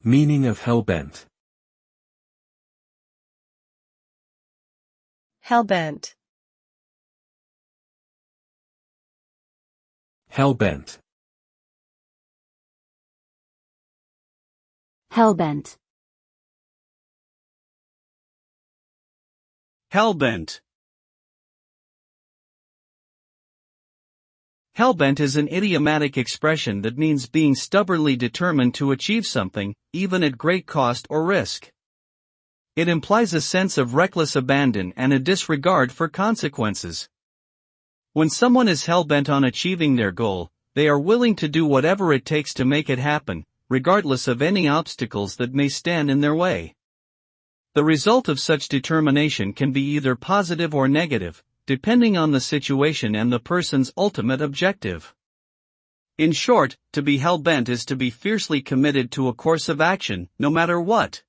Meaning of hellbent. Hellbent. Hellbent. Hellbent. Hellbent. Hellbent is an idiomatic expression that means being stubbornly determined to achieve something, even at great cost or risk. It implies a sense of reckless abandon and a disregard for consequences. When someone is hellbent on achieving their goal, they are willing to do whatever it takes to make it happen, regardless of any obstacles that may stand in their way. The result of such determination can be either positive or negative, depending on the situation and the person's ultimate objective. In short, to be hell-bent is to be fiercely committed to a course of action, no matter what.